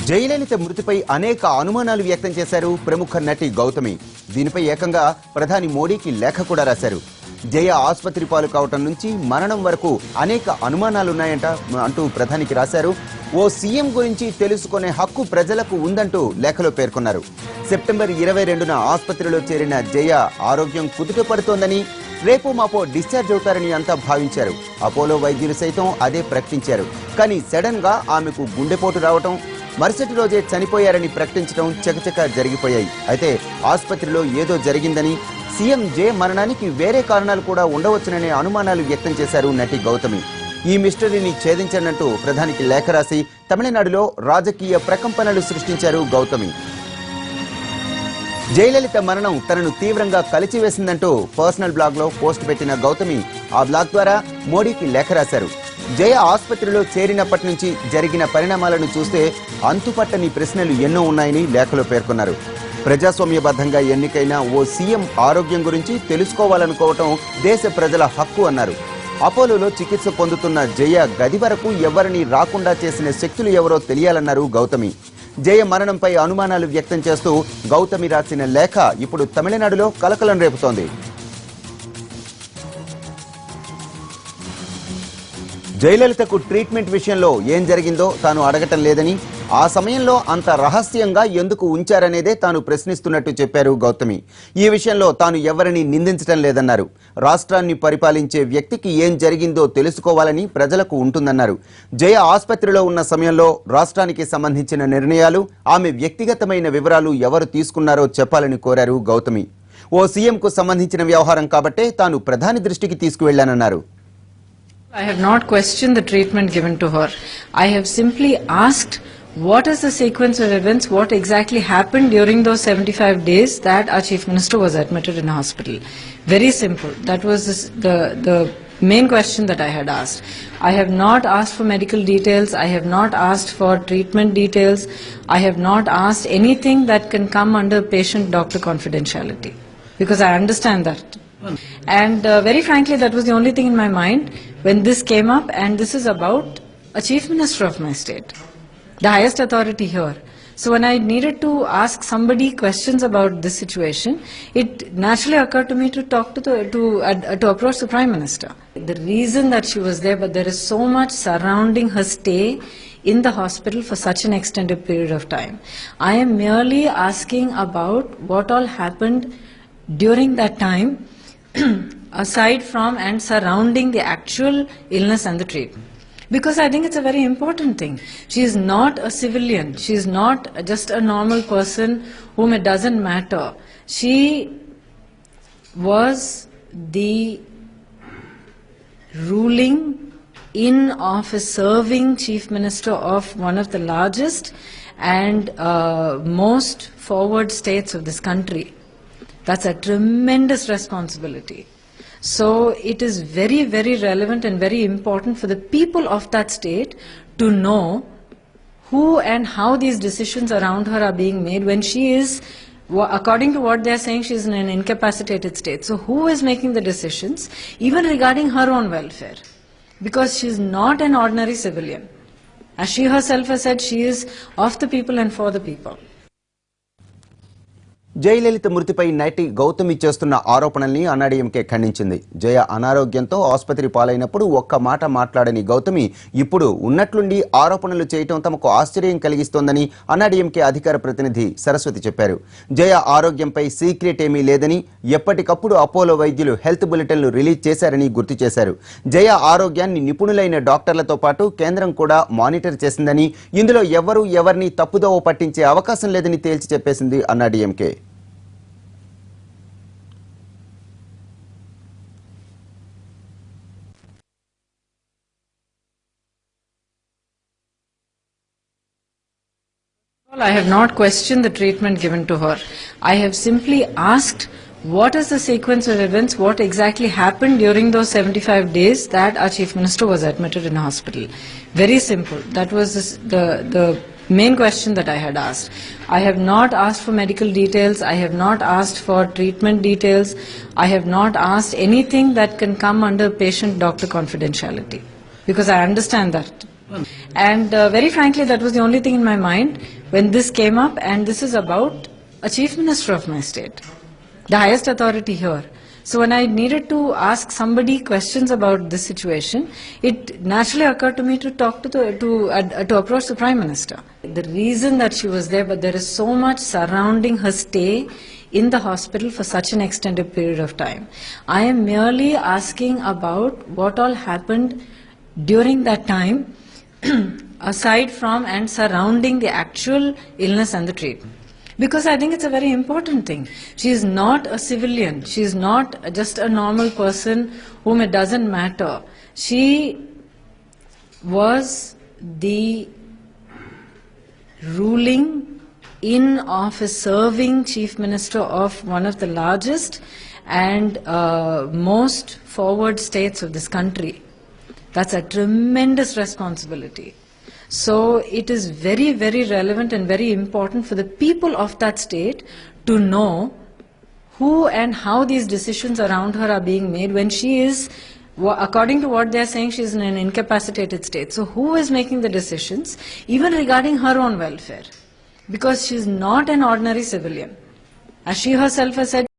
జయలలిత మృతిపై అనేక అనుమానాలు వ్యక్తం చేశారు ప్రముఖ నటి గౌతమి. దీనిపై ఏకంగా ప్రధాని మోడీకి లేఖ కూడా రాశారు. జయ ఆసుపత్రి పాలు కావటం నుంచి మరణం వరకు అనేక అనుమానాలున్నాయంట అంటూ ప్రధానికి రాశారు. ఓ సీఎం గురించి తెలుసుకునే హక్కు ప్రజలకు ఉందంటూ లేఖలో పేర్కొన్నారు. సెప్టెంబర్ 22న ఆసుపత్రిలో చేరిన జయ ఆరోగ్యం కుదుటపడుతోందని, రేపు మాపో డిశ్చార్జ్ అవుతారని అంతా భావించారు. అపోలో వైద్యులు సైతం అదే ప్రకటించారు. కానీ సడన్ గా ఆమెకు గుండెపోటు రావటం, మరుసటి రోజే చనిపోయారని ప్రకటించడం చకచక జరిగిపోయాయి. అయితే ఆసుపత్రిలో ఏదో జరిగిందని, సీఎం జే మరణానికి వేరే కారణాలు కూడా ఉండవచ్చుననే అనుమానాలు వ్యక్తం చేశారు నటి గౌతమి. ఈ మిస్టరీని ఛేదించనంటూ ప్రధానికి లేఖ రాసి తమిళనాడులో రాజకీయ ప్రకంపనలు సృష్టించారు గౌతమి. జయలలిత మరణం తనను తీవ్రంగా కలిచివేసిందంటూ పర్సనల్ బ్లాగ్ లో పోస్ట్ పెట్టిన గౌతమి ఆ బ్లాగ్ ద్వారా మోడీకి లేఖ రాశారు. జయ ఆసుపత్రిలో చేరినప్పటి నుంచి జరిగిన పరిణామాలను చూస్తే అంతుపట్టని ప్రశ్నలు ఎన్నో ఉన్నాయని లేఖలో పేర్కొన్నారు. ప్రజాస్వామ్యబద్ధంగా ఎన్నికైన ఓ సీఎం ఆరోగ్యం గురించి తెలుసుకోవాలనుకోవటం దేశ ప్రజల హక్కు అన్నారు. అపోలోలో చికిత్స పొందుతున్న జయ గది వరకు ఎవరిని రాకుండా చేసిన శక్తులు ఎవరో తెలియాలన్నారు గౌతమి. జయ మరణంపై అనుమానాలు వ్యక్తం చేస్తూ గౌతమి రాసిన లేఖ ఇప్పుడు తమిళనాడులో కలకలం రేపుతోంది. జయలలితకు ట్రీట్మెంట్ విషయంలో ఏం జరిగిందో తాను అడగటం లేదని, ఆ సమయంలో అంత రహస్యంగా ఎందుకు ఉంచారనేదే తాను ప్రశ్నిస్తున్నట్టు చెప్పారు గౌతమి. ఈ విషయంలో తాను ఎవరిని నిందించటం లేదన్నారు. రాష్ట్రాన్ని పరిపాలించే వ్యక్తికి ఏం జరిగిందో తెలుసుకోవాలని ప్రజలకు ఉంటుందన్నారు. జయ ఆసుపత్రిలో ఉన్న సమయంలో రాష్ట్రానికి సంబంధించిన నిర్ణయాలు, ఆమె వ్యక్తిగతమైన వివరాలు ఎవరు తీసుకున్నారో చెప్పాలని కోరారు గౌతమి. ఓ సీఎంకు సంబంధించిన వ్యవహారం కాబట్టే తాను ప్రధాని దృష్టికి తీసుకువెళ్లానన్నారు. I have not questioned the treatment given to her. I have simply asked what is the sequence of events, what exactly happened during those 75 days that our Chief Minister was admitted in hospital. Very simple. That was the main question that I had asked. I have not asked for medical details. I have not asked for treatment details. I have not asked anything that can come under patient-doctor confidentiality, because I understand that. And very frankly, that was the only thing in my mind when this came up, and this is about a Chief Minister of my state, the highest authority here. So when I needed to ask somebody questions about this situation, it naturally occurred to me to talk to approach the Prime Minister. The reason that she was there, but there is so much surrounding her stay in the hospital for such an extended period of time. I am merely asking about what all happened during that time, aside from and surrounding the actual illness and the treatment. Because I think it's a very important thing. She is not a civilian. She is not just a normal person whom it doesn't matter. She was the ruling in of a serving Chief Minister of one of the largest and most forward states of this country. That's a tremendous responsibility. So it is very, very relevant and very important for the people of that state to know who and how these decisions around her are being made when she is, according to what they are saying, she is in an incapacitated state. So who is making the decisions, even regarding her own welfare? Because she is not an ordinary civilian. As she herself has said, she is of the people and for the people. Jayalalithaa మృతిపై నటి గౌతమి చేస్తున్న ఆరోపణల్ని అన్నాడీఎంకే ఖండించింది. జయ అనారోగ్యంతో ఆసుపత్రి పాలైనప్పుడు ఒక్క మాట మాట్లాడని గౌతమి ఇప్పుడు ఉన్నట్లుండి ఆరోపణలు చేయటం తమకు ఆశ్చర్యం కలిగిస్తోందని అన్నాడీఎంకే అధికార ప్రతినిధి సరస్వతి చెప్పారు. జయ ఆరోగ్యంపై సీక్రెట్ ఏమీ లేదని, ఎప్పటికప్పుడు అపోలో వైద్యులు హెల్త్ బులెటిన్లు రిలీజ్ చేశారని గుర్తు చేశారు. జయ ఆరోగ్యాన్ని నిపుణులైన డాక్టర్లతో పాటు కేంద్రం కూడా మానిటర్ చేసిందని, ఇందులో ఎవరిని తప్పుదోవ పట్టించే అవకాశం లేదని తేల్చి చెప్పేసింది AIADMK. I have not questioned the treatment given to her. I have simply asked what is the sequence of events, what exactly happened during those 75 days that our Chief Minister was admitted in hospital. Very simple. That was the main question that I had asked. I have not asked for medical details. I have not asked for treatment details. I have not asked anything that can come under patient-doctor confidentiality, because I understand that. And very frankly, that was the only thing in my mind when this came up, and this is about a chief minister of my state, the highest authority here. So when I needed to ask somebody questions about this situation, it naturally occurred to me to talk to approach the Prime Minister. The reason that she was there, but there is so much surrounding her stay in the hospital for such an extended period of time. I am merely asking about what all happened during that time, aside from and surrounding the actual illness and the treatment. Because I think it's a very important thing. She is not a civilian. She is not just a normal person whom it doesn't matter. She was the ruling in office, serving chief minister of one of the largest and most forward states of this country. That's a tremendous responsibility. So it is very, very relevant and very important for the people of that state to know who and how these decisions around her are being made when she is, according to what they are saying, she is in an incapacitated state. So who is making the decisions, even regarding her own welfare? Because she is not an ordinary civilian. As she herself has said,